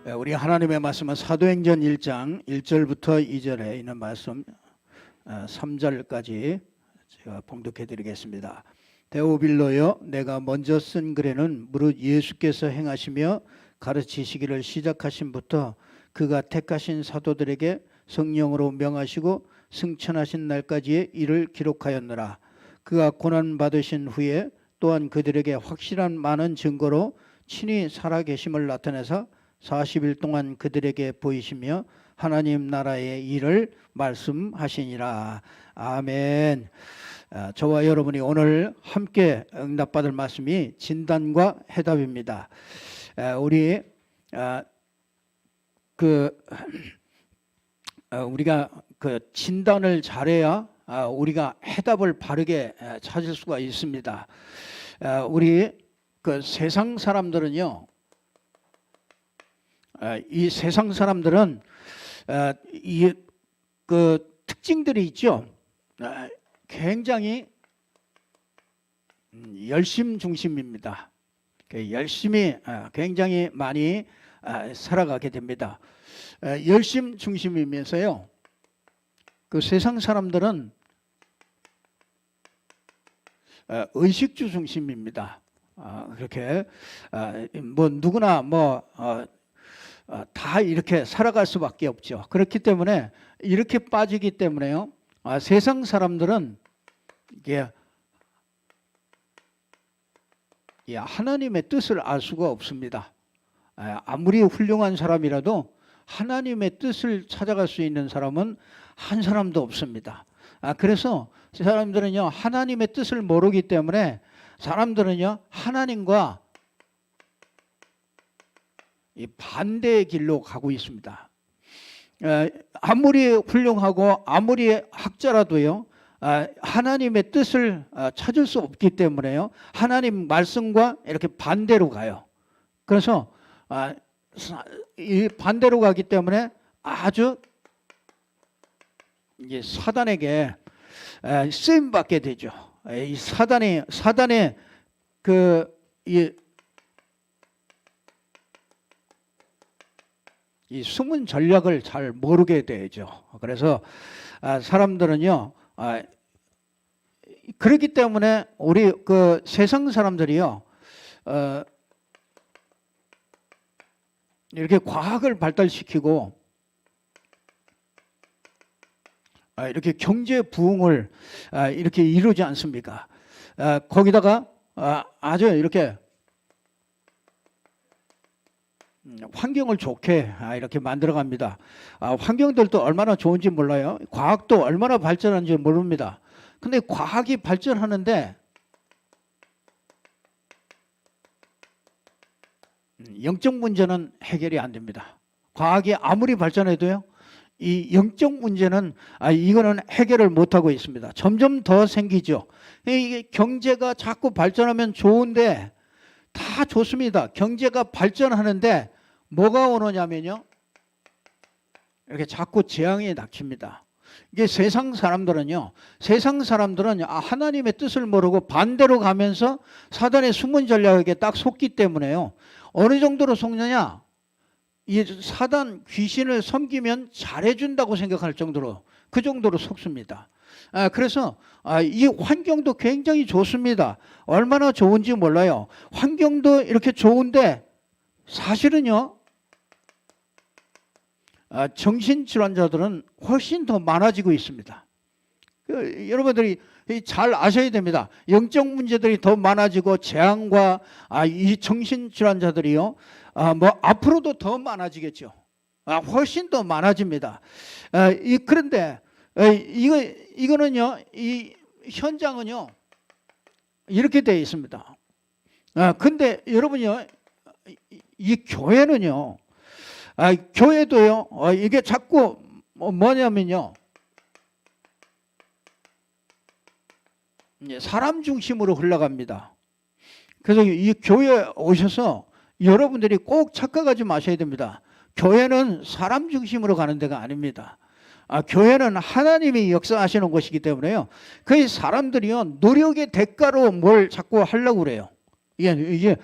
우리 하나님의 말씀은 사도행전 1장 1절부터 2절에 있는 말씀 3절까지 제가 봉독해 드리겠습니다. 데오빌로여, 내가 먼저 쓴 글에는 무릇 예수께서 행하시며 가르치시기를 시작하신부터 그가 택하신 사도들에게 성령으로 명하시고 승천하신 날까지의 일을 기록하였노라. 그가 고난받으신 후에 또한 그들에게 확실한 많은 증거로 친히 살아계심을 나타내사 40일 동안 그들에게 보이시며 하나님 나라의 일을 말씀하시니라. 아멘. 저와 여러분이 오늘 함께 응답받을 말씀이 진단과 해답입니다. 우리 우리가 그 진단을 잘해야 우리가 해답을 바르게 찾을 수가 있습니다. 우리 그 세상 사람들은요, 이 세상 사람들은 이 그 특징들이 있죠. 굉장히 열심 중심입니다. 열심히 굉장히 많이 살아가게 됩니다. 열심 중심이면서요, 그 세상 사람들은 의식주 중심입니다. 그렇게 뭐 누구나 다 이렇게 살아갈 수밖에 없죠. 그렇기 때문에 이렇게 빠지기 때문에요, 세상 사람들은 이게 하나님의 뜻을 알 수가 없습니다. 아무리 훌륭한 사람이라도 하나님의 뜻을 찾아갈 수 있는 사람은 한 사람도 없습니다. 그래서 사람들은요, 하나님의 뜻을 모르기 때문에 사람들은요, 하나님과 이 반대의 길로 가고 있습니다. 아무리 훌륭하고 아무리 학자라도요, 하나님의 뜻을 찾을 수 없기 때문에요, 하나님 말씀과 이렇게 반대로 가요. 그래서 이 반대로 가기 때문에 아주 이제 사단에게 쓰임 받게 되죠. 이 사단의 이 숨은 전략을 잘 모르게 되죠. 그래서 사람들은요, 그렇기 때문에 우리 그 세상 사람들이요, 이렇게 과학을 발달시키고 이렇게 경제 부흥을 이렇게 이루지 않습니까? 거기다가 아주 이렇게 환경을 좋게 이렇게 만들어 갑니다. 환경들도 얼마나 좋은지 몰라요. 과학도 얼마나 발전하는지 모릅니다. 근데 과학이 발전하는데 영적 문제는 해결이 안 됩니다. 과학이 아무리 발전해도요, 이 영적 문제는 이거는 해결을 못하고 있습니다. 점점 더 생기죠. 이게 경제가 자꾸 발전하면 좋은데, 다 좋습니다. 경제가 발전하는데 뭐가 오느냐면요, 이렇게 자꾸 재앙이 닥칩니다. 이게 세상 사람들은 하나님의 뜻을 모르고 반대로 가면서 사단의 숨은 전략에게 딱 속기 때문에요. 어느 정도로 속느냐? 이 사단 귀신을 섬기면 잘해준다고 생각할 정도로, 그 정도로 속습니다. 그래서 이 환경도 굉장히 좋습니다. 얼마나 좋은지 몰라요. 환경도 이렇게 좋은데 사실은요, 정신질환자들은 훨씬 더 많아지고 있습니다. 여러분들이 잘 아셔야 됩니다. 영적 문제들이 더 많아지고 재앙과 이 정신질환자들이요, 앞으로도 더 많아지겠죠. 훨씬 더 많아집니다. 그런데 이거는요, 이 현장은요, 이렇게 되어 있습니다. 근데 여러분요, 이 교회는요, 교회도요, 이게 자꾸 뭐냐면요, 사람 중심으로 흘러갑니다. 그래서 이 교회에 오셔서 여러분들이 꼭 착각하지 마셔야 됩니다. 교회는 사람 중심으로 가는 데가 아닙니다. 교회는 하나님이 역사하시는 곳이기 때문에요, 그 사람들이요, 노력의 대가로 뭘 자꾸 하려고 그래요. 이게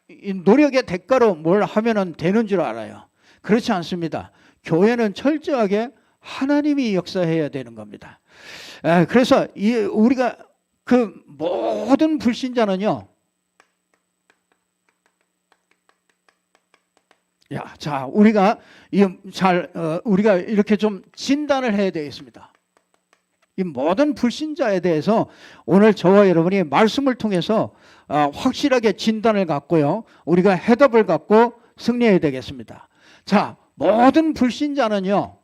이 노력의 대가로 뭘 하면은 되는 줄 알아요. 그렇지 않습니다. 교회는 철저하게 하나님이 역사해야 되는 겁니다. 그래서 우리가 그 모든 불신자는요. 자, 우리가 우리가 이렇게 좀 진단을 해야 되겠습니다. 이 모든 불신자에 대해서 오늘 저와 여러분이 말씀을 통해서 확실하게 진단을 갖고요. 우리가 해답을 갖고 승리해야 되겠습니다. 자, 모든 불신자는요.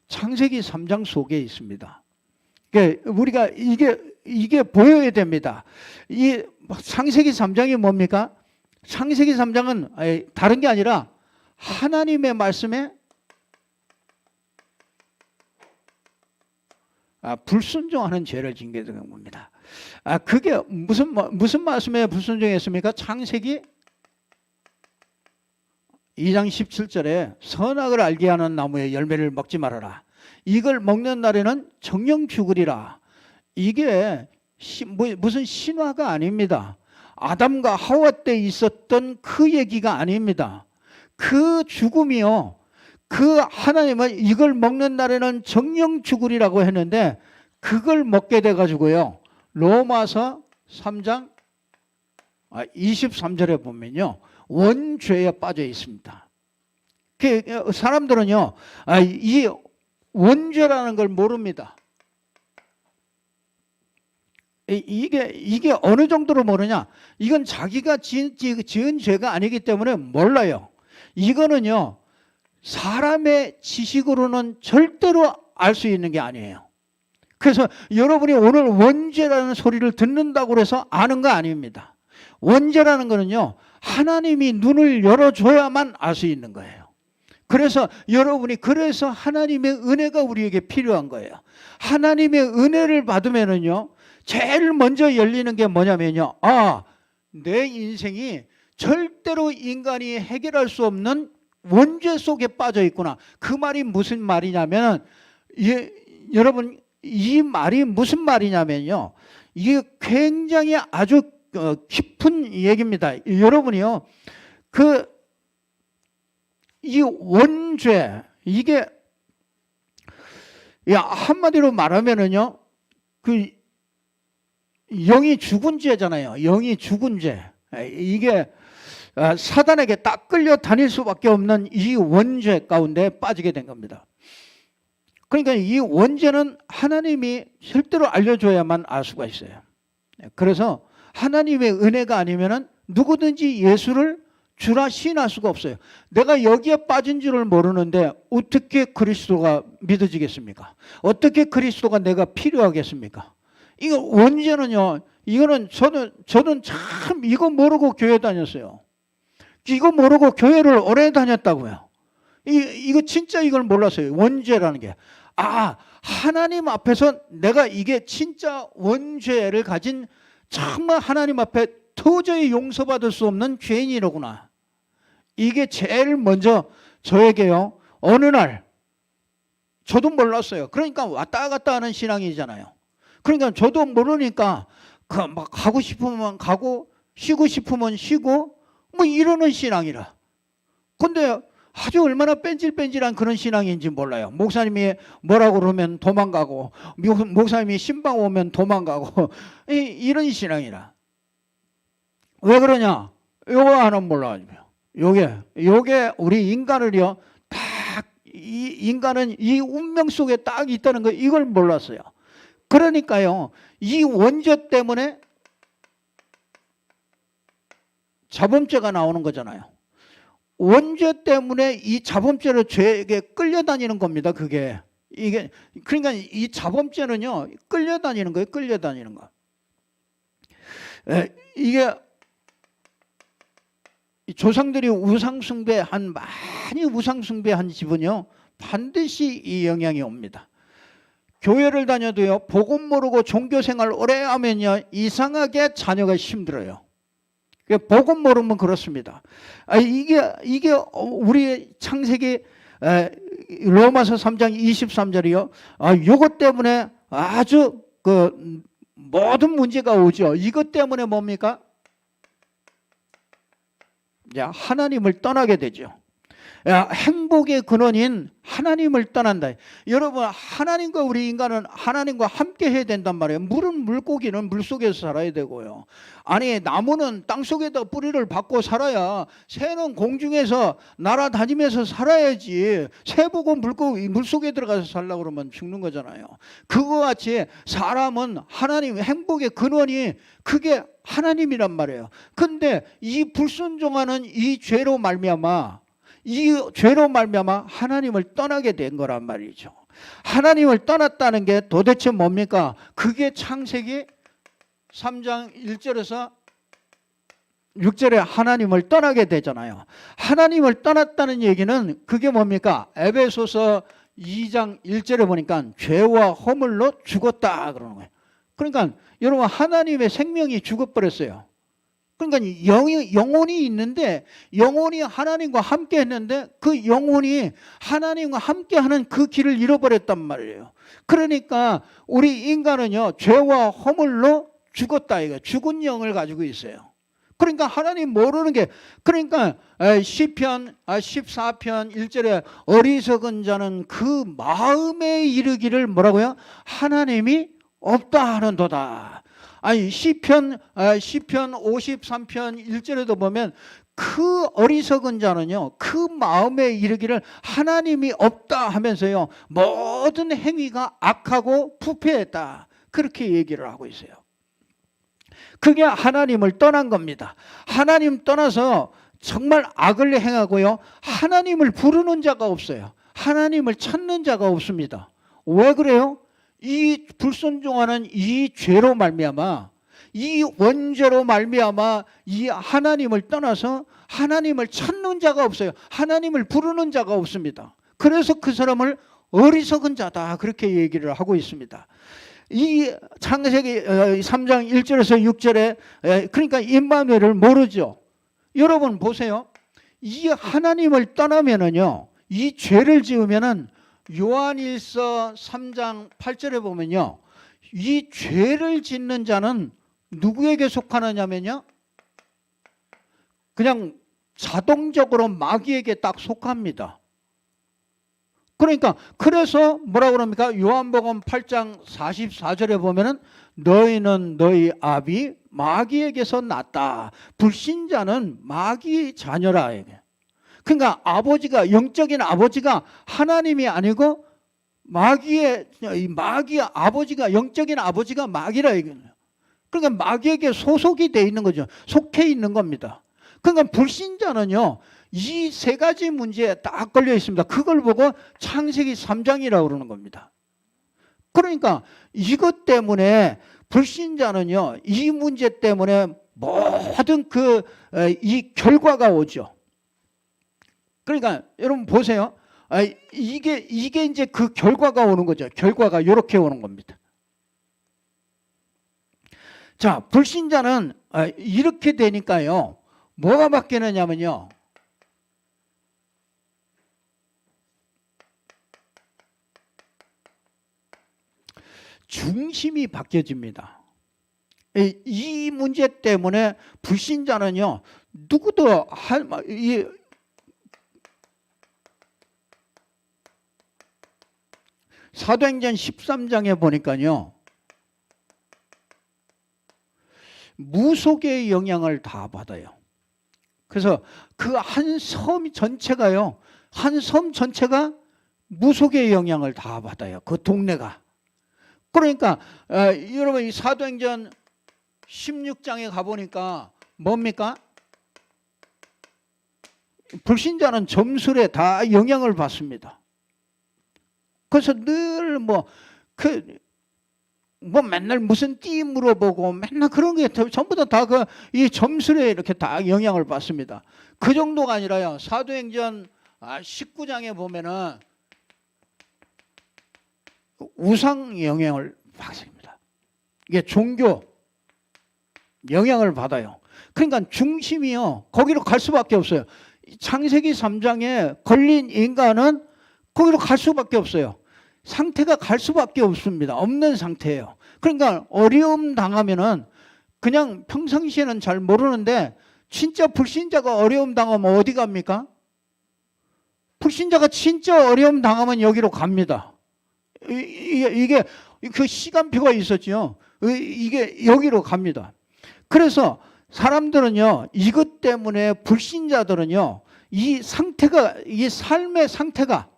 창세기 3장 속에 있습니다. 그러니까 우리가 이게 보여야 됩니다. 이 창세기 3장이 뭡니까? 창세기 3장은 다른 게 아니라 하나님의 말씀에 불순종하는 죄를 징계되는 겁니다. 그게 무슨 말씀에 불순종했습니까? 창세기 2장 17절에 선악을 알게 하는 나무의 열매를 먹지 말아라. 이걸 먹는 날에는 정령 죽으리라. 이게 무슨 신화가 아닙니다. 아담과 하와 때 있었던 그 얘기가 아닙니다. 그 죽음이요. 그 하나님은 이걸 먹는 날에는 정령 죽으리라고 했는데 그걸 먹게 돼가지고요. 로마서 3장 23절에 보면요. 원죄에 빠져 있습니다. 사람들은요. 이 원죄라는 걸 모릅니다. 이게 어느 정도로 모르냐? 이건 자기가 지은 죄가 아니기 때문에 몰라요. 이거는요. 사람의 지식으로는 절대로 알 수 있는 게 아니에요. 그래서 여러분이 오늘 원죄라는 소리를 듣는다고 해서 아는 거 아닙니다. 원죄라는 거는요. 하나님이 눈을 열어줘야만 알 수 있는 거예요. 그래서 그래서 하나님의 은혜가 우리에게 필요한 거예요. 하나님의 은혜를 받으면은요. 제일 먼저 열리는 게 뭐냐면요. 내 인생이 절대로 인간이 해결할 수 없는 원죄 속에 빠져 있구나. 그 말이 무슨 말이냐면 여러분 이 말이 무슨 말이냐면요. 이게 굉장히 아주 깊은 얘기입니다. 여러분이요. 이 원죄 이게 한마디로 말하면은요. 영이 죽은 죄잖아요. 영이 죽은 죄. 이게 사단에게 딱 끌려 다닐 수밖에 없는 이 원죄 가운데 빠지게 된 겁니다. 그러니까 이 원죄는 하나님이 절대로 알려줘야만 알 수가 있어요. 그래서 하나님의 은혜가 아니면은 누구든지 예수를 주라 시인할 수가 없어요. 내가 여기에 빠진 줄을 모르는데 어떻게 그리스도가 믿어지겠습니까? 어떻게 그리스도가 내가 필요하겠습니까? 이거 원죄는요. 이거는 저는 참 이거 모르고 교회 다녔어요. 이거 모르고 교회를 오래 다녔다고요. 이거 진짜 이걸 몰랐어요. 원죄라는 게. 하나님 앞에서 내가 이게 진짜 원죄를 가진 정말 하나님 앞에 도저히 용서받을 수 없는 죄인이로구나. 이게 제일 먼저 저에게요. 어느 날 저도 몰랐어요. 그러니까 왔다 갔다 하는 신앙이잖아요. 그러니까 저도 모르니까 막 가고 싶으면 가고 쉬고 싶으면 쉬고 뭐 이러는 신앙이라. 근데 아주 얼마나 뺀질뺀질한 그런 신앙인지 몰라요. 목사님이 뭐라고 그러면 도망가고 목사님이 신방 오면 도망가고 이런 신앙이라. 왜 그러냐? 요거 하나는 몰라가지고요. 요게 우리 인간을요 이 인간은 이 운명 속에 딱 있다는 거 이걸 몰랐어요. 그러니까요 이 원죄 때문에 자범죄가 나오는 거잖아요. 원죄 때문에 이 자범죄로 죄에게 끌려다니는 겁니다. 이게 그러니까 이 자범죄는요 끌려다니는 거예요. 끌려다니는 거. 이게 조상들이 많이 우상숭배한 집은요 반드시 이 영향이 옵니다. 교회를 다녀도요 복음 모르고 종교생활 오래 하면요 이상하게 자녀가 힘들어요. 복음 모르면 그렇습니다. 이게 우리 창세기 로마서 3장 23절이요. 요것 때문에 아주 모든 문제가 오죠. 이것 때문에 뭡니까? 하나님을 떠나게 되죠. 행복의 근원인 하나님을 떠난다. 여러분, 하나님과 우리 인간은 하나님과 함께 해야 된단 말이에요. 물은 물고기는 물속에서 살아야 되고요. 아니, 나무는 땅속에다 뿌리를 박고 살아야, 새는 공중에서 날아다니면서 살아야지. 새 보고 물고기 물속에 들어가서 살려고 그러면 죽는 거잖아요. 그거 같이 사람은 하나님, 행복의 근원이 그게 하나님이란 말이에요. 근데 이 불순종하는 이 죄로 말미암아 하나님을 떠나게 된 거란 말이죠. 하나님을 떠났다는 게 도대체 뭡니까? 그게 창세기 3장 1절에서 6절에 하나님을 떠나게 되잖아요. 하나님을 떠났다는 얘기는 그게 뭡니까? 에베소서 2장 1절에 보니까 죄와 허물로 죽었다 그러는 거예요. 그러니까 여러분, 하나님의 생명이 죽어버렸어요. 그러니까 영혼이 있는데, 영혼이 하나님과 함께 했는데 그 영혼이 하나님과 함께하는 그 길을 잃어버렸단 말이에요. 그러니까 우리 인간은요, 죄와 허물로 죽었다, 이거 죽은 영을 가지고 있어요. 그러니까 하나님 모르는 게, 그러니까 시편 14편 1절에 어리석은 자는 그 마음에 이르기를 뭐라고요? 하나님이 없다 하는도다. 아니, 시편 53편 1절에도 보면 그 어리석은 자는요, 그 마음에 이르기를 하나님이 없다 하면서요, 모든 행위가 악하고 부패했다, 그렇게 얘기를 하고 있어요. 그게 하나님을 떠난 겁니다. 하나님 떠나서 정말 악을 행하고요, 하나님을 부르는 자가 없어요. 하나님을 찾는 자가 없습니다. 왜 그래요? 이 불순종하는 이 죄로 말미암아, 이 원죄로 말미암아 이 하나님을 떠나서 하나님을 찾는 자가 없어요. 하나님을 부르는 자가 없습니다. 그래서 그 사람을 어리석은 자다, 그렇게 얘기를 하고 있습니다. 이 창세기 3장 1절에서 6절에 그러니까 임마누엘을 모르죠. 여러분 보세요. 이 하나님을 떠나면은요, 이 죄를 지으면은 요한일서 3장 8절에 보면요, 이 죄를 짓는 자는 누구에게 속하느냐면요, 그냥 자동적으로 마귀에게 딱 속합니다. 그러니까 그래서 뭐라 그럽니까? 요한복음 8장 44절에 보면은 너희는 너희 아비 마귀에게서 났다. 불신자는 마귀 자녀라. 그러니까 아버지가, 영적인 아버지가 하나님이 아니고 마귀의 아버지가, 영적인 아버지가 마귀라 이거예요. 그러니까 마귀에게 소속이 돼 있는 거죠. 속해 있는 겁니다. 그러니까 불신자는요, 이 세 가지 문제에 딱 걸려 있습니다. 그걸 보고 창세기 3장이라고 그러는 겁니다. 그러니까 이것 때문에 불신자는요, 이 문제 때문에 모든 이 결과가 오죠. 그러니까 여러분 보세요. 이게 이제 그 결과가 오는 거죠. 결과가 이렇게 오는 겁니다. 자, 불신자는 이렇게 되니까요, 뭐가 바뀌느냐면요, 중심이 바뀌어집니다. 이 문제 때문에 불신자는요, 누구도 사도행전 13장에 보니까요, 무속의 영향을 다 받아요. 그래서 그 한 섬 전체가요, 한 섬 전체가 무속의 영향을 다 받아요. 그 동네가. 그러니까 여러분, 이 사도행전 16장에 가보니까 뭡니까? 불신자는 점술에 다 영향을 받습니다. 그래서 늘 맨날 무슨 띠 물어보고 맨날 그런 게 전부 다 이 점술에 이렇게 다 영향을 받습니다. 그 정도가 아니라요, 사도행전 19장에 보면은 우상 영향을 받습니다. 이게 종교 영향을 받아요. 그러니까 중심이요, 거기로 갈 수밖에 없어요. 창세기 3장에 걸린 인간은 거기로 갈 수밖에 없어요. 상태가 갈 수밖에 없습니다. 없는 상태예요. 그러니까 어려움 당하면은 그냥 평상시에는 잘 모르는데 진짜 불신자가 어려움 당하면 어디 갑니까? 불신자가 진짜 어려움 당하면 여기로 갑니다. 이게 그 시간표가 있었죠. 이게 여기로 갑니다. 그래서 사람들은요, 이것 때문에 불신자들은요, 이 상태가, 이 삶의 상태가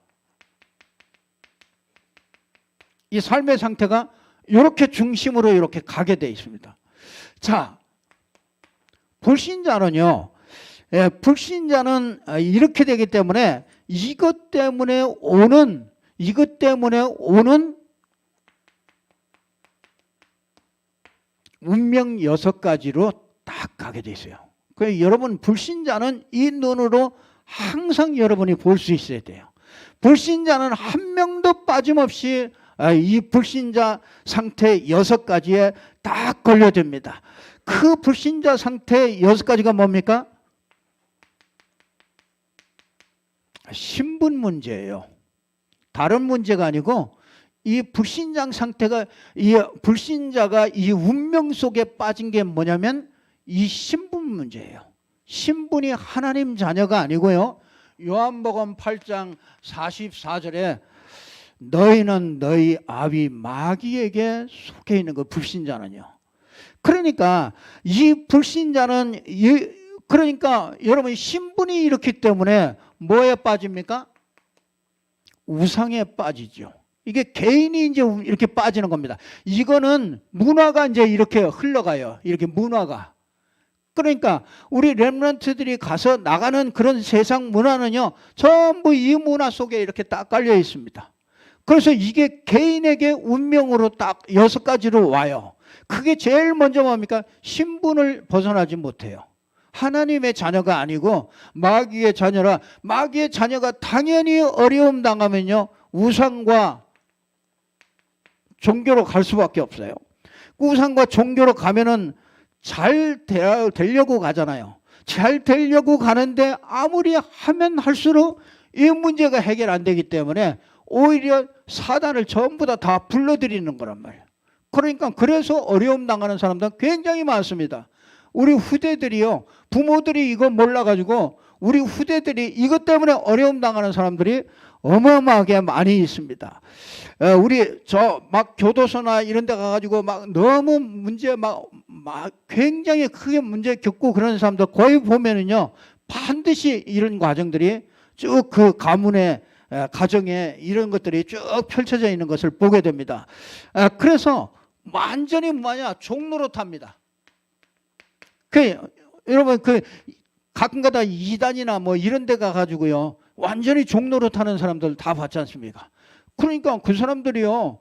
이렇게 중심으로 이렇게 가게 되어 있습니다. 자, 불신자는요, 불신자는 이렇게 되기 때문에 이것 때문에 오는 운명 6가지로 딱 가게 돼 있어요. 그래서 여러분, 불신자는 이 눈으로 항상 여러분이 볼 수 있어야 돼요. 불신자는 한 명도 빠짐없이 이 불신자 상태 6가지에 딱 걸려듭니다. 그 불신자 상태 6가지가 뭡니까? 신분 문제예요. 다른 문제가 아니고 이 불신자 상태가, 이 불신자가 이 운명 속에 빠진 게 뭐냐면 이 신분 문제예요. 신분이 하나님 자녀가 아니고요. 요한복음 8장 44절에 너희는 너희 아비 마귀에게 속해 있는 거, 불신자는요. 그러니까 이 불신자는 그러니까 여러분, 신분이 이렇기 때문에 뭐에 빠집니까? 우상에 빠지죠. 이게 개인이 이제 이렇게 빠지는 겁니다. 이거는 문화가 이제 이렇게 흘러가요. 이렇게 문화가. 그러니까 우리 렘넌트들이 가서 나가는 그런 세상 문화는요, 전부 이 문화 속에 이렇게 딱 깔려 있습니다. 그래서 이게 개인에게 운명으로 딱 6가지로 와요. 그게 제일 먼저 뭡니까? 신분을 벗어나지 못해요. 하나님의 자녀가 아니고 마귀의 자녀라. 마귀의 자녀가 당연히 어려움 당하면요, 우상과 종교로 갈 수밖에 없어요. 우상과 종교로 가면은 잘 되려고 가잖아요. 잘 되려고 가는데 아무리 하면 할수록 이 문제가 해결 안 되기 때문에 오히려 사단을 전부 다 불러들이는 거란 말이에요. 그러니까 그래서 어려움 당하는 사람들 굉장히 많습니다. 우리 후대들이요, 부모들이 이거 몰라가지고 우리 후대들이 이것 때문에 어려움 당하는 사람들이 어마어마하게 많이 있습니다. 우리 저 막 교도소나 이런 데 가가지고 막 너무 문제 막 굉장히 크게 문제 겪고 그런 사람들 거의 보면은요, 반드시 이런 과정들이 쭉 그 가문의 가정에 이런 것들이 쭉 펼쳐져 있는 것을 보게 됩니다. 그래서 완전히 뭐냐, 종노릇합니다. 여러분, 가끔가다 이단이나 뭐 이런 데 가가지고요, 완전히 종노릇하는 사람들 다 봤지 않습니까? 그러니까 그 사람들이요,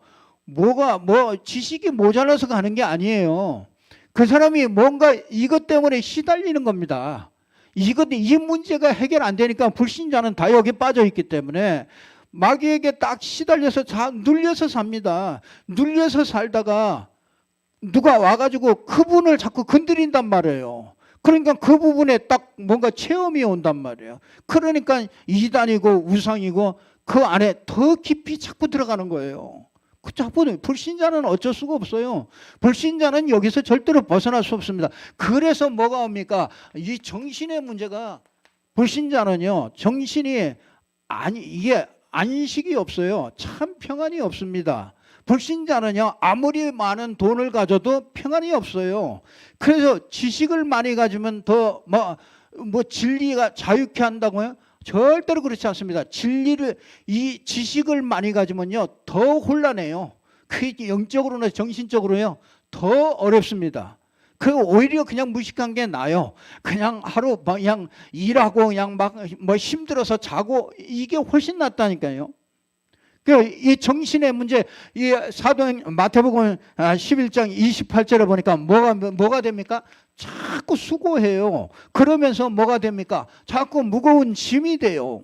지식이 모자라서 가는 게 아니에요. 그 사람이 뭔가 이것 때문에 시달리는 겁니다. 이 문제가 해결 안 되니까 불신자는 다 여기 빠져 있기 때문에 마귀에게 딱 시달려서 눌려서 삽니다. 눌려서 살다가 누가 와가지고 그분을 자꾸 건드린단 말이에요. 그러니까 그 부분에 딱 뭔가 체험이 온단 말이에요. 그러니까 이단이고 우상이고 그 안에 더 깊이 자꾸 들어가는 거예요. 그 자꾸 불신자는 어쩔 수가 없어요. 불신자는 여기서 절대로 벗어날 수 없습니다. 그래서 뭐가 옵니까? 이 정신의 문제가, 불신자는요, 정신이 이게 안식이 없어요. 참 평안이 없습니다. 불신자는요, 아무리 많은 돈을 가져도 평안이 없어요. 그래서 지식을 많이 가지면 더 진리가 자유케 한다고요? 절대로 그렇지 않습니다. 이 지식을 많이 가지면요, 더 혼란해요. 그게 영적으로나 정신적으로요, 더 어렵습니다. 오히려 그냥 무식한 게 나아요. 그냥 하루 그냥 일하고 그냥 힘들어서 자고, 이게 훨씬 낫다니까요. 이 정신의 문제, 이 마태복음 11장 28절에 보니까 뭐가 됩니까? 자꾸 수고해요. 그러면서 뭐가 됩니까? 자꾸 무거운 짐이 돼요.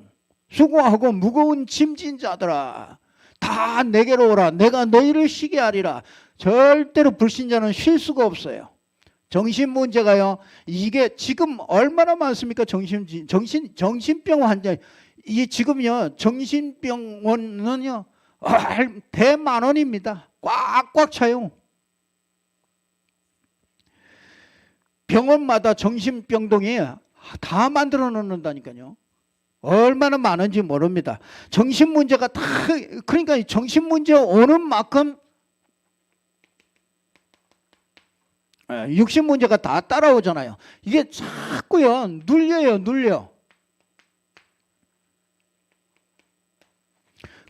수고하고 무거운 짐진 자들아, 다 내게로 오라. 내가 너희를 쉬게 하리라. 절대로 불신자는 쉴 수가 없어요. 정신 문제가요, 이게 지금 얼마나 많습니까? 정신병 환자. 이 지금요, 정신병원은요, 대만원입니다. 꽉꽉 차요. 병원마다 정신병동이 다 만들어 놓는다니까요. 얼마나 많은지 모릅니다. 정신 문제가 다, 그러니까 정신 문제 오는 만큼 육신 문제가 다 따라오잖아요. 이게 자꾸요 눌려.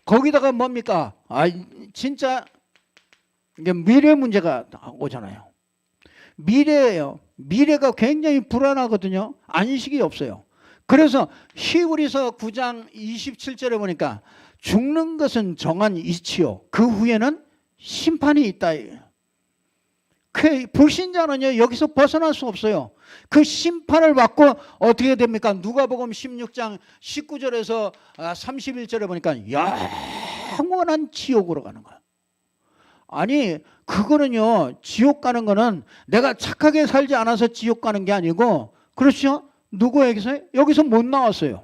거기다가 뭡니까? 진짜 이게 미래 문제가 오잖아요. 미래예요. 미래가 굉장히 불안하거든요. 안식이 없어요. 그래서 히브리서 9장 27절에 보니까 죽는 것은 정한 이치요 그 후에는 심판이 있다. 그 불신자는요 여기서 벗어날 수 없어요. 그 심판을 받고 어떻게 됩니까? 누가복음 16장 19절에서 31절에 보니까 영원한 지옥으로 가는 거야. 아니 그거는요 지옥 가는 거는 내가 착하게 살지 않아서 지옥 가는 게 아니고, 그렇죠? 누구에게서? 여기서 못 나왔어요.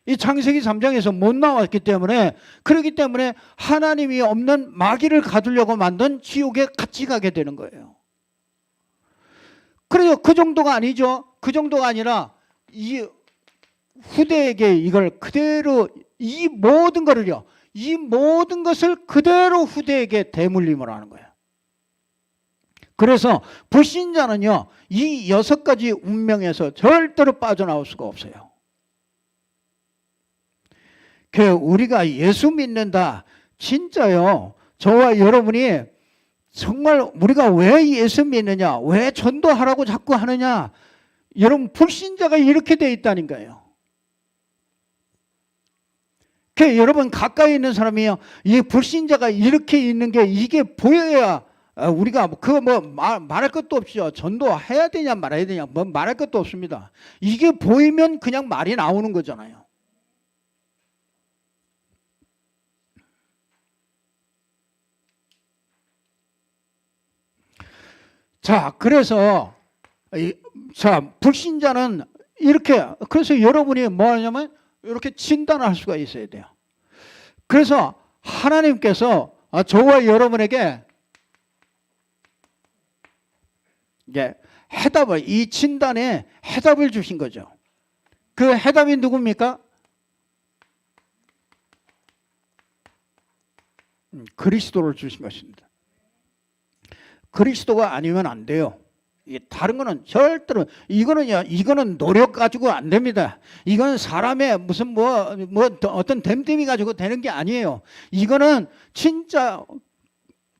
이 창세기 3장에서 못 나왔기 때문에, 그렇기 때문에 하나님이 없는 마귀를 가두려고 만든 지옥에 같이 가게 되는 거예요. 그래요. 그 정도가 아니죠. 그 정도가 아니라 이 후대에게 이걸 그대로 이 모든 거를요, 이 모든 것을 그대로 후대에게 대물림을 하는 거예요. 그래서 불신자는요 이 6가지 운명에서 절대로 빠져나올 수가 없어요. 그 우리가 예수 믿는다, 진짜요 저와 여러분이 정말 우리가 왜 예수 믿느냐, 왜 전도하라고 자꾸 하느냐, 여러분 불신자가 이렇게 돼 있다는 거예요. 그 여러분 가까이 있는 사람이요 이 불신자가 이렇게 있는 게 이게 보여야 우리가 그거 뭐 말할 것도 없죠. 전도해야 되냐 말아야 되냐 뭐 말할 것도 없습니다. 이게 보이면 그냥 말이 나오는 거잖아요. 자, 그래서 불신자는 이렇게, 그래서 여러분이 뭐 하냐면 이렇게 진단을 할 수가 있어야 돼요. 그래서 하나님께서 저와 여러분에게 해답을, 이 진단에 해답을 주신 거죠. 그 해답이 누굽니까? 그리스도를 주신 것입니다. 그리스도가 아니면 안 돼요. 다른 거는 절대로, 이거는 노력 가지고 안 됩니다. 이건 사람의 무슨 뭐 어떤 댐댐이 가지고 되는 게 아니에요. 이거는 진짜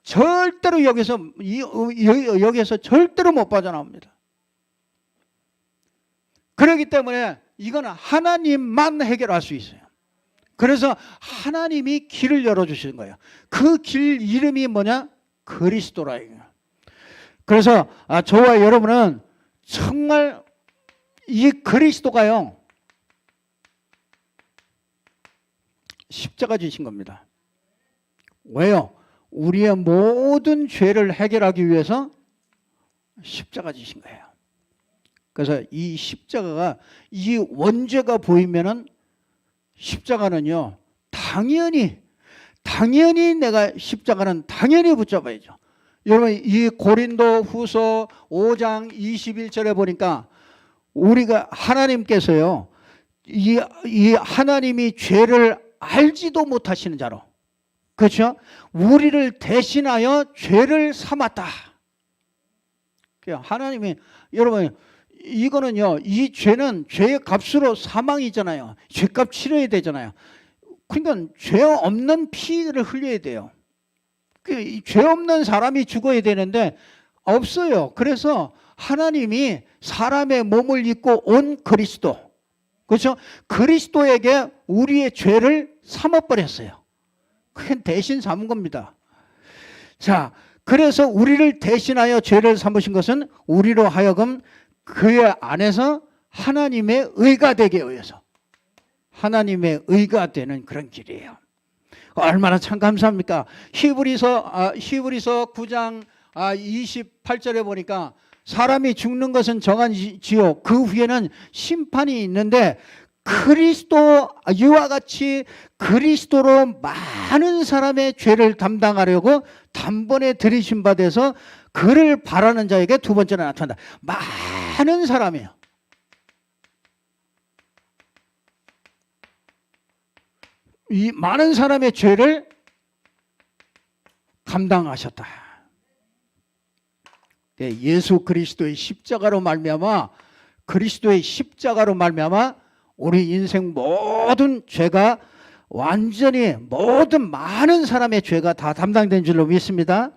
절대로 여기서 절대로 못 빠져나옵니다. 그렇기 때문에 이거는 하나님만 해결할 수 있어요. 그래서 하나님이 길을 열어주시는 거예요. 그 길 이름이 뭐냐? 그리스도라 이거예요. 그래서 저와 여러분은 정말 이 그리스도가요 십자가 지신 겁니다. 왜요? 우리의 모든 죄를 해결하기 위해서 십자가 지신 거예요. 그래서 이 십자가가, 이 원죄가 보이면은 십자가는요 당연히 내가 십자가는 당연히 붙잡아야죠. 여러분 이 고린도 후서 5장 21절에 보니까 우리가 하나님께서요 이 하나님이 죄를 알지도 못하시는 자로, 그렇죠? 우리를 대신하여 죄를 삼았다. 하나님이, 여러분 이거는요 이 죄는 죄의 값으로 사망이잖아요. 죄값 치러야 되잖아요. 그러니까 죄 없는 피를 흘려야 돼요. 죄 없는 사람이 죽어야 되는데 없어요. 그래서 하나님이 사람의 몸을 입고 온 그리스도, 그렇죠? 그리스도에게 우리의 죄를 삼아버렸어요. 그게 대신 삼은 겁니다. 자, 그래서 우리를 대신하여 죄를 삼으신 것은 우리로 하여금 그의 안에서 하나님의 의가 되게 하여서 하나님의 의가 되는 그런 길이에요. 얼마나 참 감사합니까? 히브리서 9장 28절에 보니까 사람이 죽는 것은 정한 지옥, 그 후에는 심판이 있는데 이와 같이 그리스도로 많은 사람의 죄를 담당하려고 단번에 들이신 바 돼서 그를 바라는 자에게 두 번째로 나타난다. 많은 사람이에요. 이 많은 사람의 죄를 감당하셨다. 예수 그리스도의 십자가로 말미암아, 그리스도의 십자가로 말미암아 우리 인생 모든 죄가 완전히, 모든 많은 사람의 죄가 다 담당된 줄로 믿습니다.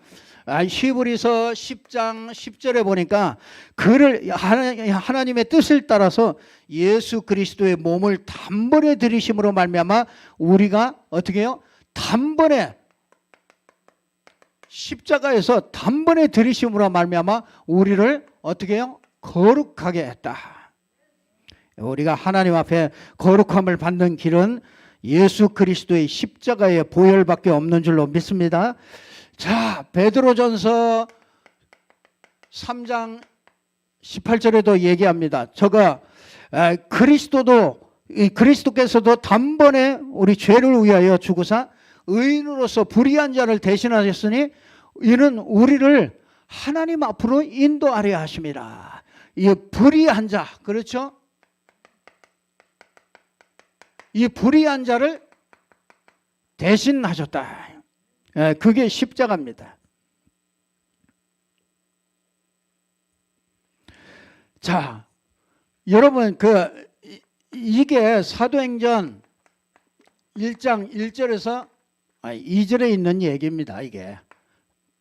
히브리서 10장 10절에 보니까 그를 하나님의 뜻을 따라서 예수 그리스도의 몸을 단번에 들이심으로 말미암아 우리가 어떻게 해요? 단번에, 십자가에서 단번에 들이심으로 말미암아 우리를 어떻게 해요? 거룩하게 했다. 우리가 하나님 앞에 거룩함을 받는 길은 예수 그리스도의 십자가의 보혈밖에 없는 줄로 믿습니다. 자, 베드로전서 3장 18절에도 얘기합니다. 저가 그리스도께서도 단번에 우리 죄를 위하여 죽으사 의인으로서 불의한 자를 대신하셨으니 이는 우리를 하나님 앞으로 인도하려 하심이라. 이 불의한 자, 그렇죠? 이 불의한 자를 대신하셨다. 그게 십자가입니다. 자, 여러분, 이게 사도행전 1장 1절에서 2절에 있는 얘기입니다. 이게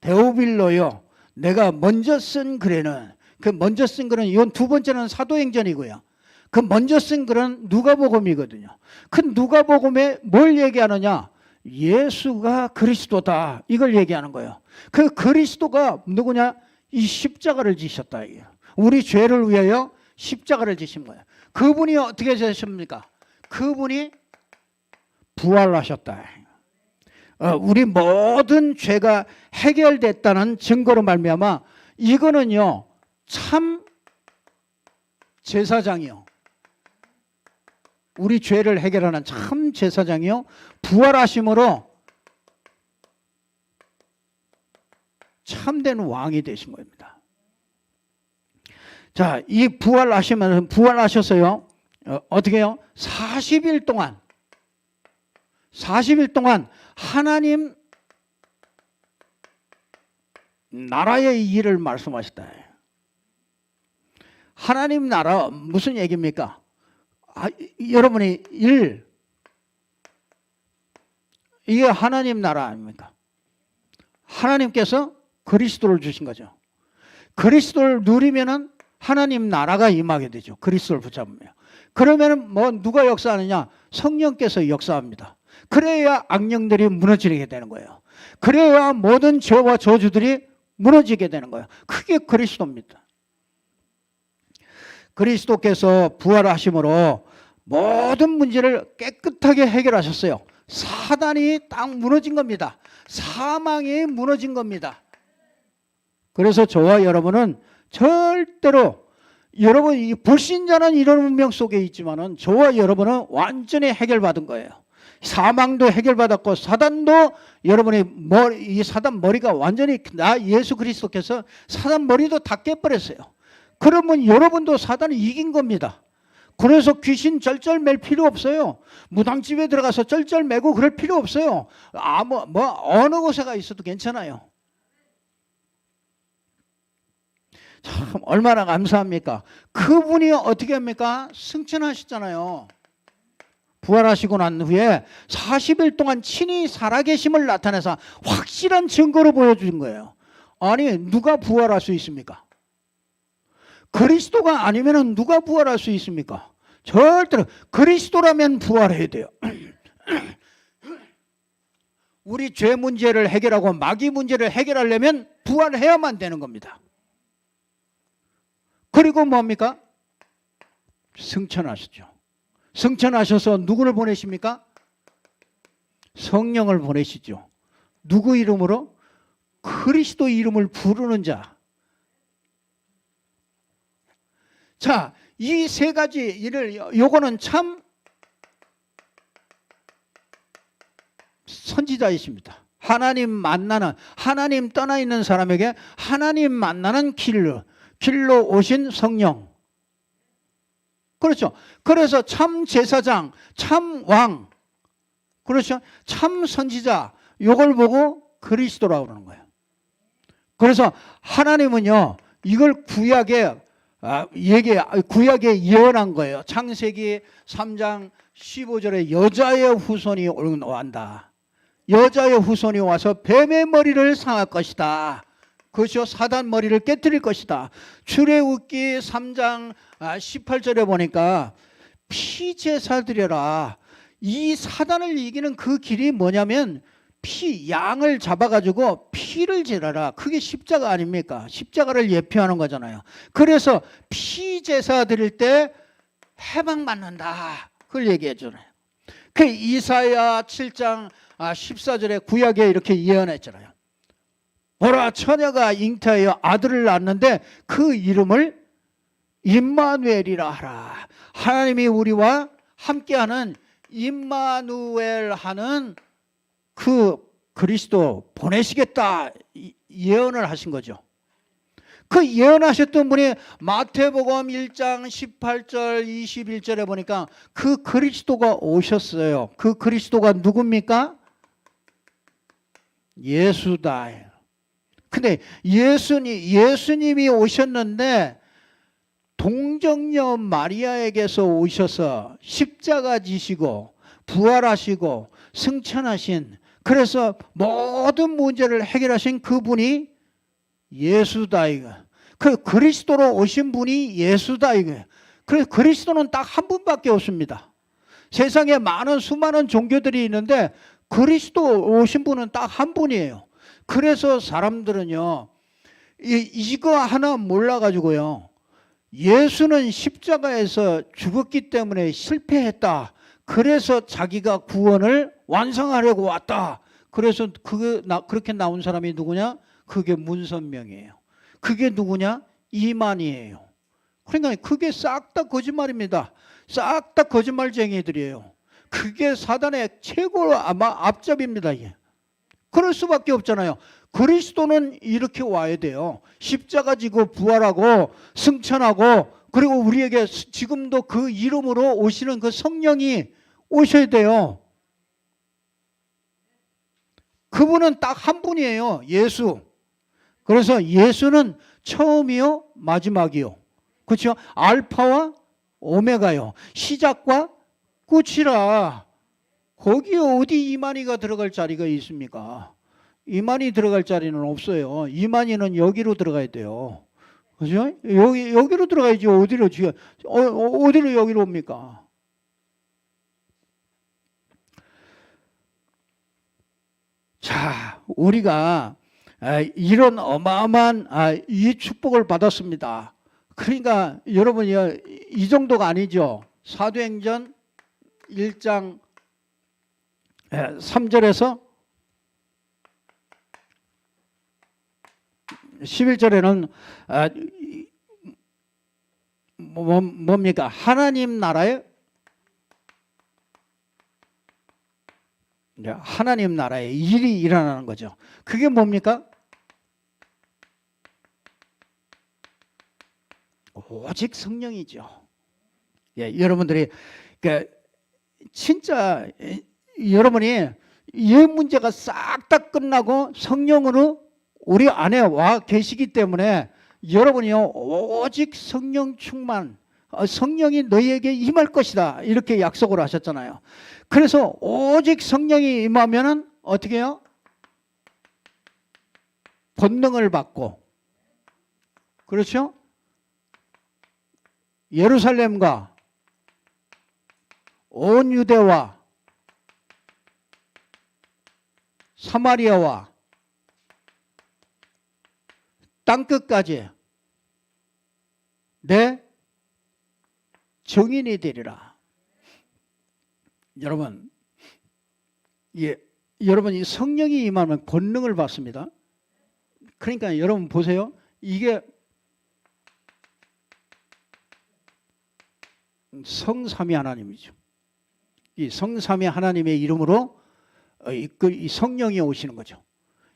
데오빌로요, 내가 먼저 쓴 글에는, 그 먼저 쓴 글은, 이건 두 번째는 사도행전이고요. 그 먼저 쓴 글은 누가복음이거든요. 그 누가복음에 뭘 얘기하느냐? 예수가 그리스도다, 이걸 얘기하는 거예요. 그 그리스도가 누구냐? 이 십자가를 지셨다. 우리 죄를 위하여 십자가를 지신 거예요. 그분이 어떻게 되십니까? 그분이 부활하셨다. 우리 모든 죄가 해결됐다는 증거로 말미암아 이거는요, 참 제사장이요, 우리 죄를 해결하는 참 제사장이요, 부활하심으로 참된 왕이 되신 겁니다. 자, 이 부활하셨어요. 어떻게 해요? 40일 동안 하나님 나라의 일을 말씀하셨다. 하나님 나라 무슨 얘기입니까? 여러분이 이게 하나님 나라 아닙니까? 하나님께서 그리스도를 주신 거죠. 그리스도를 누리면은 하나님 나라가 임하게 되죠. 그리스도를 붙잡으면. 그러면은 누가 역사하느냐? 성령께서 역사합니다. 그래야 악령들이 무너지게 되는 거예요. 그래야 모든 죄와 저주들이 무너지게 되는 거예요. 그게 그리스도입니다. 그리스도께서 부활하심으로 모든 문제를 깨끗하게 해결하셨어요. 사단이 딱 무너진 겁니다. 사망이 무너진 겁니다. 그래서 저와 여러분은 절대로, 여러분 이 불신자는 이런 운명 속에 있지만은 저와 여러분은 완전히 해결받은 거예요. 사망도 해결받았고 사단도, 여러분의 이 사단 머리가 완전히, 예수 그리스도께서 사단 머리도 다 깨버렸어요. 그러면 여러분도 사단을 이긴 겁니다. 그래서 귀신 쩔쩔 맬 필요 없어요. 무당집에 들어가서 쩔쩔 매고 그럴 필요 없어요. 어느 곳에 가 있어도 괜찮아요. 참 얼마나 감사합니까? 그분이 어떻게 합니까? 승천하셨잖아요. 부활하시고 난 후에 40일 동안 친히 살아계심을 나타내서 확실한 증거로 보여준 거예요. 아니, 누가 부활할 수 있습니까? 그리스도가 아니면 누가 부활할 수 있습니까? 절대로. 그리스도라면 부활해야 돼요. 우리 죄 문제를 해결하고 마귀 문제를 해결하려면 부활해야만 되는 겁니다. 그리고 뭡니까? 승천하셨죠. 승천하셔서 누구를 보내십니까? 성령을 보내시죠. 누구 이름으로? 그리스도 이름을 부르는 자. 자, 이 세 가지 일을, 요거는 참 선지자이십니다. 하나님 만나는, 하나님 떠나 있는 사람에게 하나님 만나는 길로 오신 성령. 그렇죠. 그래서 참 제사장, 참 왕, 그렇죠. 참 선지자, 이걸 보고 그리스도라고 그러는 거예요. 그래서 하나님은요, 이걸 구약에 예언한 거예요. 창세기 3장 15절에 여자의 후손이 온다. 여자의 후손이 와서 뱀의 머리를 상할 것이다. 그것이 사단 머리를 깨뜨릴 것이다. 출애굽기 3장 18절에 보니까 피제사 드려라. 이 사단을 이기는 그 길이 뭐냐면 양을 잡아가지고 피를 지르라. 그게 십자가 아닙니까? 십자가를 예표하는 거잖아요. 그래서 피제사 드릴 때 해방받는다. 그걸 얘기해 주네요. 그 이사야 7장 14절에 구약에 이렇게 예언했잖아요. 보라, 처녀가 잉태하여 아들을 낳았는데 그 이름을 임마누엘이라 하라. 하나님이 우리와 함께하는 임마누엘 하는 그 그리스도 보내시겠다 예언을 하신 거죠. 그 예언하셨던 분이 마태복음 1장 18절 21절에 보니까 그 그리스도가 오셨어요. 그 그리스도가 누굽니까? 예수다. 근데 예수님이 오셨는데 동정녀 마리아에게서 오셔서 십자가 지시고 부활하시고 승천하신, 그래서 모든 문제를 해결하신 그분이 예수다 이거. 그 그리스도로 오신 분이 예수다 이거. 그래서 그리스도는 딱 한 분밖에 없습니다. 세상에 많은 수많은 종교들이 있는데 그리스도 오신 분은 딱 한 분이에요. 그래서 사람들은요, 이거 하나 몰라가지고요, 예수는 십자가에서 죽었기 때문에 실패했다. 그래서 자기가 구원을 완성하려고 왔다. 그래서 그렇게 나온 사람이 누구냐? 그게 문선명이에요. 그게 누구냐? 이만희예요. 그러니까 그게 싹 다 거짓말입니다. 싹 다 거짓말쟁이들이에요. 그게 사단의 최고 아마 앞잡입니다. 이게. 그럴 수밖에 없잖아요. 그리스도는 이렇게 와야 돼요. 십자가 지고 부활하고 승천하고, 그리고 우리에게 지금도 그 이름으로 오시는 그 성령이 오셔야 돼요. 그분은 딱 한 분이에요. 예수. 그래서 예수는 처음이요 마지막이요. 그렇죠? 알파와 오메가요. 시작과 끝이라. 거기에 어디 이만희가 들어갈 자리가 있습니까? 이만희 들어갈 자리는 없어요. 이만희는 여기로 들어가야 돼요. 그죠? 여기로 들어가야지. 어디로 여기로 옵니까? 자, 우리가 이런 어마어마한 이 축복을 받았습니다. 그러니까 여러분이 이 정도가 아니죠. 사도행전 1장 3절에서 11절에는 뭡니까? 하나님 나라의 일이 일어나는 거죠. 그게 뭡니까? 오직 성령이죠. 예, 여러분들이 진짜 여러분이 이 문제가 싹 다 끝나고 성령으로 우리 안에 와 계시기 때문에 여러분이요 오직 성령 충만, 성령이 너희에게 임할 것이다 이렇게 약속을 하셨잖아요. 그래서 오직 성령이 임하면은 어떻게 해요? 권능을 받고, 그렇죠? 예루살렘과 온 유대와 사마리아와 땅끝까지 내 증인이 되리라. 여러분, 여러분이 성령이 임하면 권능을 받습니다. 그러니까 여러분 보세요. 이게 성삼위 하나님이죠. 이 성삼위 하나님의 이름으로 이 성령이 오시는 거죠.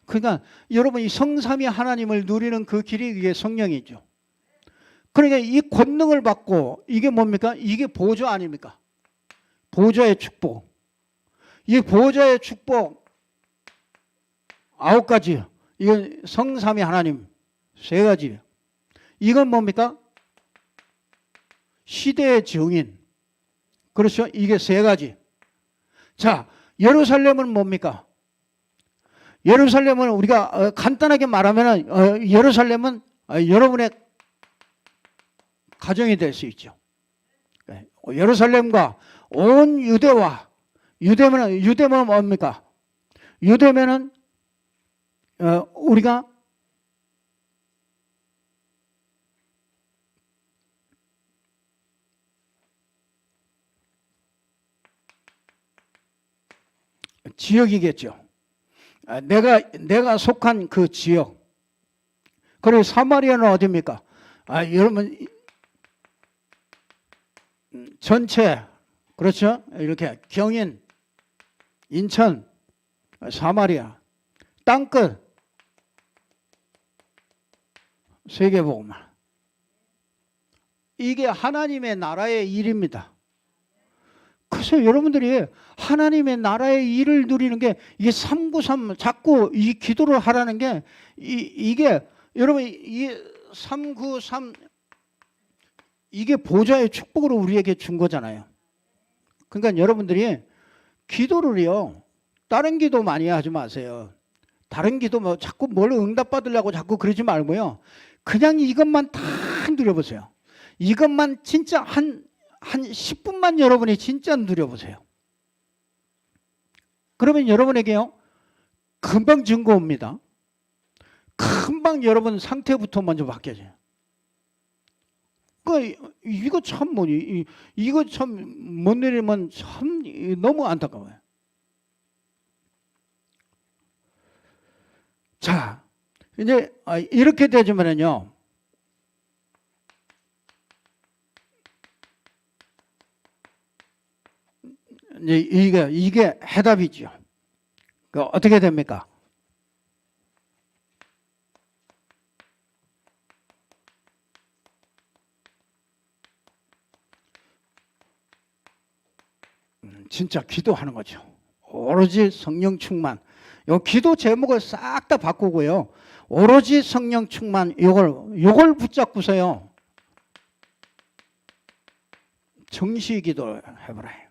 그러니까 여러분 이 성삼위 하나님을 누리는 그 길이 이게 성령이죠. 그러니까 이 권능을 받고 이게 뭡니까? 이게 보좌 아닙니까? 보좌의 축복. 이 보좌의 축복 9가지. 이건 성삼위 하나님 3가지. 이건 뭡니까? 시대의 증인. 그렇죠? 이게 3가지. 자, 예루살렘은 뭡니까? 예루살렘은 우리가 간단하게 말하면 예루살렘은 여러분의 가정이 될 수 있죠. 예루살렘과 온 유대와 유대면 뭡니까? 유대면은 우리가 지역이겠죠. 내가 속한 그 지역. 그리고 사마리아는 어디입니까? 여러분 전체 그렇죠? 이렇게 경인, 인천, 사마리아, 땅끝 세계복음화. 이게 하나님의 나라의 일입니다. 그래서 여러분들이 하나님의 나라의 일을 누리는 게 이게 393 자꾸 이 기도를 하라는 게 이게 여러분 이 393 이게 보좌의 축복으로 우리에게 준 거잖아요. 그러니까 여러분들이 기도를요 다른 기도 많이 하지 마세요. 다른 기도 뭐 자꾸 뭘 응답받으려고 자꾸 그러지 말고요. 그냥 이것만 다 누려보세요. 이것만 진짜 한 10분만 여러분이 진짜 누려보세요. 그러면 여러분에게요 금방 증거 옵니다. 금방 여러분 상태부터 먼저 바뀌어져요. 이거 참 뭐니? 이거 참 못 내리면 참 너무 안타까워요. 자, 이제 이렇게 되지만은요. 이게 해답이죠. 어떻게 됩니까? 진짜 기도하는 거죠. 오로지 성령 충만. 요 기도 제목을 싹 다 바꾸고요. 오로지 성령 충만 요걸 붙잡고서요. 정시 기도 해보라.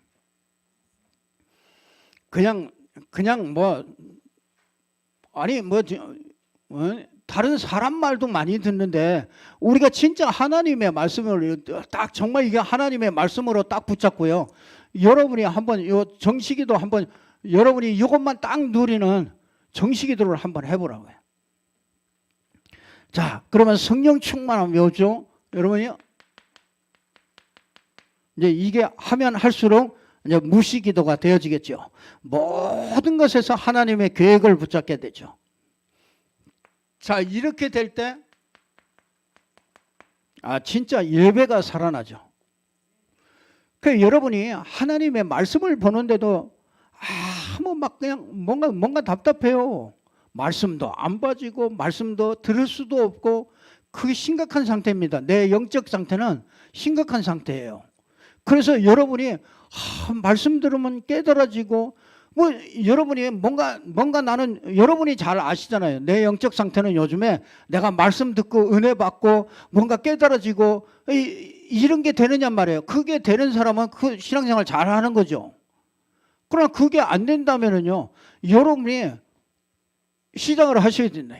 그냥 다른 사람 말도 많이 듣는데 우리가 진짜 하나님의 말씀을 딱 정말 이게 하나님의 말씀으로 딱 붙잡고요. 여러분이 한번 요 정시기도 한번 여러분이 이것만 딱 누리는 정시기도를 한번 해보라고요. 자, 그러면 성령 충만하면 뭐죠? 여러분이요. 이제 이게 하면 할수록 이제 무시기도가 되어지겠죠. 모든 것에서 하나님의 계획을 붙잡게 되죠. 자, 이렇게 될 때 진짜 예배가 살아나죠. 그 여러분이 하나님의 말씀을 보는데도 그냥 뭔가 답답해요. 말씀도 안 봐지고 말씀도 들을 수도 없고 그게 심각한 상태입니다. 내 영적 상태는 심각한 상태예요. 그래서 여러분이 말씀 들으면 깨달아지고 여러분이 뭔가 나는 여러분이 잘 아시잖아요. 내 영적 상태는 요즘에 내가 말씀 듣고 은혜 받고 뭔가 깨달아지고 이런 게 되느냐 말이에요. 그게 되는 사람은 그 신앙생활 잘 하는 거죠. 그러나 그게 안 된다면은요, 여러분이 시작을 하셔야 된다.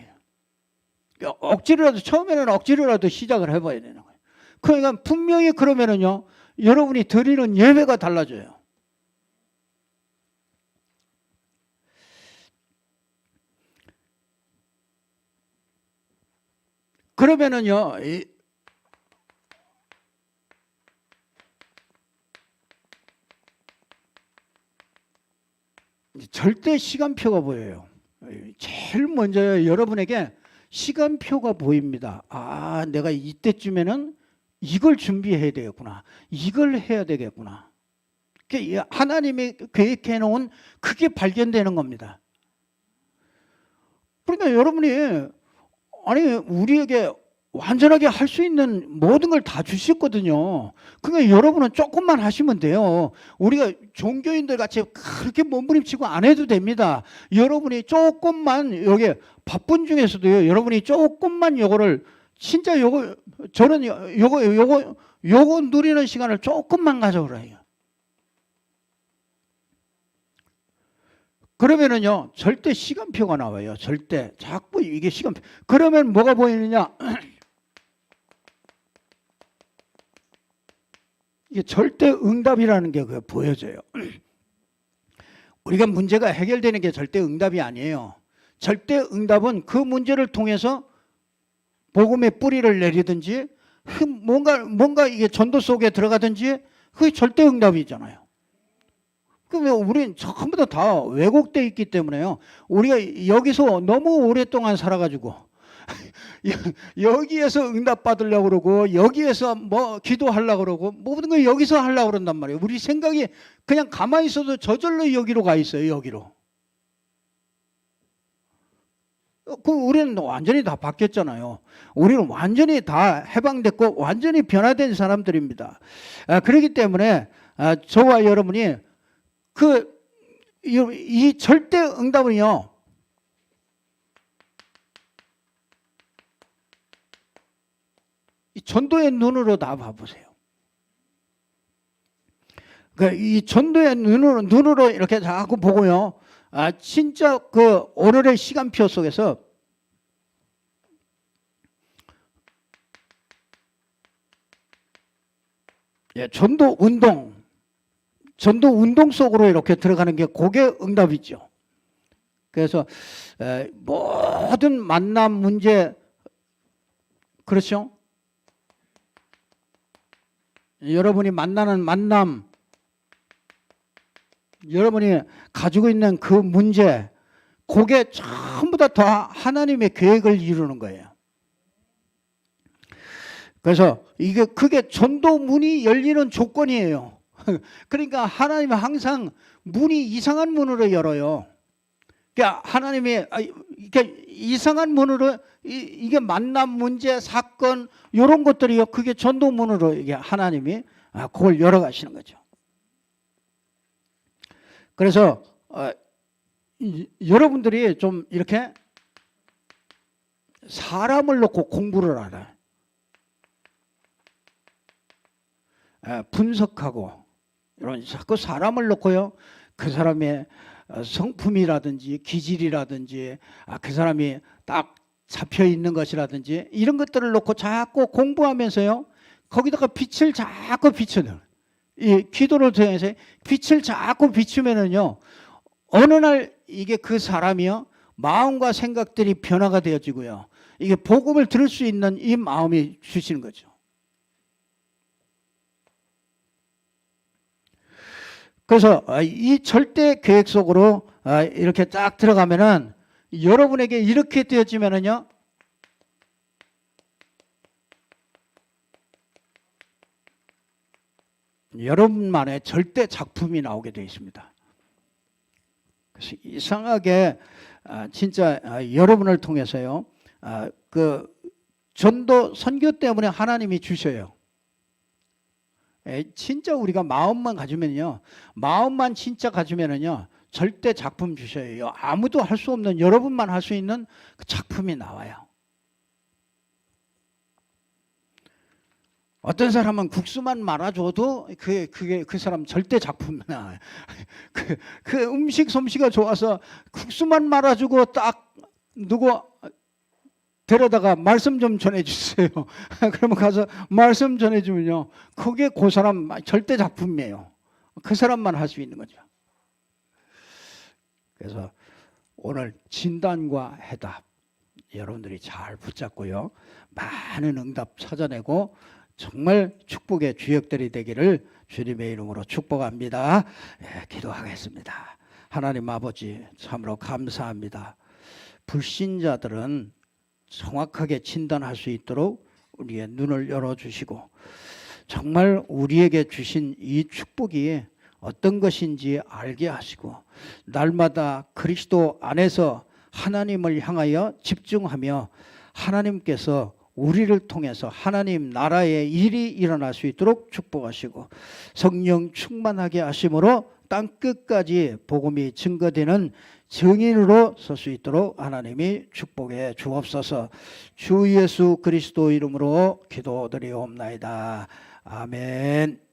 억지로라도 처음에는 억지로라도 시작을 해봐야 되는 거예요. 그러니까 분명히 그러면은요, 여러분이 드리는 예배가 달라져요. 그러면은요, 절대 시간표가 보여요. 제일 먼저 여러분에게 시간표가 보입니다. 내가 이때쯤에는 이걸 준비해야 되겠구나. 이걸 해야 되겠구나. 하나님이 계획해 놓은 그게 발견되는 겁니다. 그러니까 여러분이 아니 우리에게 완전하게 할 수 있는 모든 걸 다 주셨거든요. 그러니까 여러분은 조금만 하시면 돼요. 우리가 종교인들 같이 그렇게 몸부림치고 안 해도 됩니다. 여러분이 조금만 여기 바쁜 중에서도요. 여러분이 조금만 요거를 진짜 저는 요거 누리는 시간을 조금만 가져오라요. 그러면은요 절대 시간표가 나와요. 절대 자꾸 이게 시간표. 그러면 뭐가 보이느냐? 이게 절대 응답이라는 게 보여져요. 우리가 문제가 해결되는 게 절대 응답이 아니에요. 절대 응답은 그 문제를 통해서 복음의 뿌리를 내리든지 뭔가 이게 전도 속에 들어가든지 그게 절대 응답이잖아요. 그러면 우리는 전부 다 왜곡되어 있기 때문에요. 우리가 여기서 너무 오랫동안 살아가지고 여기에서 응답 받으려고 그러고 여기에서 뭐 기도하려고 그러고 모든 걸 여기서 하려고 그런단 말이에요. 우리 생각이 그냥 가만히 있어도 저절로 여기로 가 있어요. 여기로. 우리는 완전히 다 바뀌었잖아요. 우리는 완전히 다 해방됐고 완전히 변화된 사람들입니다. 그렇기 때문에 저와 여러분이 이 절대 응답은요. 이 전도의 눈으로 다 봐보세요. 이 전도의 눈으로 이렇게 자꾸 보고요. 진짜 오늘의 시간표 속에서 전도 운동 속으로 이렇게 들어가는 게 그게 응답이죠. 그래서 모든 만남 문제 그렇죠? 여러분이 만나는 만남, 여러분이 가지고 있는 그 문제, 그게 전부 다 하나님의 계획을 이루는 거예요. 그래서 그게 전도 문이 열리는 조건이에요. 그러니까 하나님은 항상 문이 이상한 문으로 열어요. 그러니까 하나님이 이상한 문으로 이게 만남 문제 사건 이런 것들이요. 그게 전도 문으로 이게 하나님이 그걸 열어 가시는 거죠. 그래서 여러분들이 좀 이렇게 사람을 놓고 공부를 알아요. 분석하고 이런 자꾸 사람을 놓고요. 그 사람의 성품이라든지 기질이라든지 그 사람이 딱 잡혀 있는 것이라든지 이런 것들을 놓고 자꾸 공부하면서요. 거기다가 빛을 자꾸 비추는 이 기도를 통해서 빛을 자꾸 비추면은요. 어느 날 이게 그 사람이요. 마음과 생각들이 변화가 되어지고요. 이게 복음을 들을 수 있는 이 마음이 주시는 거죠. 그래서 이 절대 계획 속으로 이렇게 딱 들어가면은 여러분에게 이렇게 되어지면은요. 여러분만의 절대 작품이 나오게 되어 있습니다. 그래서 이상하게 진짜 여러분을 통해서요. 그 전도 선교 때문에 하나님이 주셔요. 진짜 우리가 마음만 가지면요. 마음만 진짜 가지면은요. 절대 작품 주셔요. 아무도 할 수 없는 여러분만 할 수 있는 그 작품이 나와요. 어떤 사람은 국수만 말아줘도 그 사람 절대 작품 나와요. 그 음식 솜씨가 좋아서 국수만 말아주고 딱 누구 데려다가 말씀 좀 전해주세요. 그러면 가서 말씀 전해주면요. 그게 그 사람 절대 작품이에요. 그 사람만 할 수 있는 거죠. 그래서 오늘 진단과 해답 여러분들이 잘 붙잡고요. 많은 응답 찾아내고 정말 축복의 주역들이 되기를 주님의 이름으로 축복합니다. 기도하겠습니다. 하나님 아버지 참으로 감사합니다. 불신자들은 정확하게 진단할 수 있도록 우리의 눈을 열어주시고 정말 우리에게 주신 이 축복이 어떤 것인지 알게 하시고 날마다 그리스도 안에서 하나님을 향하여 집중하며 하나님께서 우리를 통해서 하나님 나라의 일이 일어날 수 있도록 축복하시고 성령 충만하게 하심으로 땅 끝까지 복음이 증거되는 증인으로 설 수 있도록 하나님이 축복해 주옵소서. 주 예수 그리스도 이름으로 기도드리옵나이다. 아멘.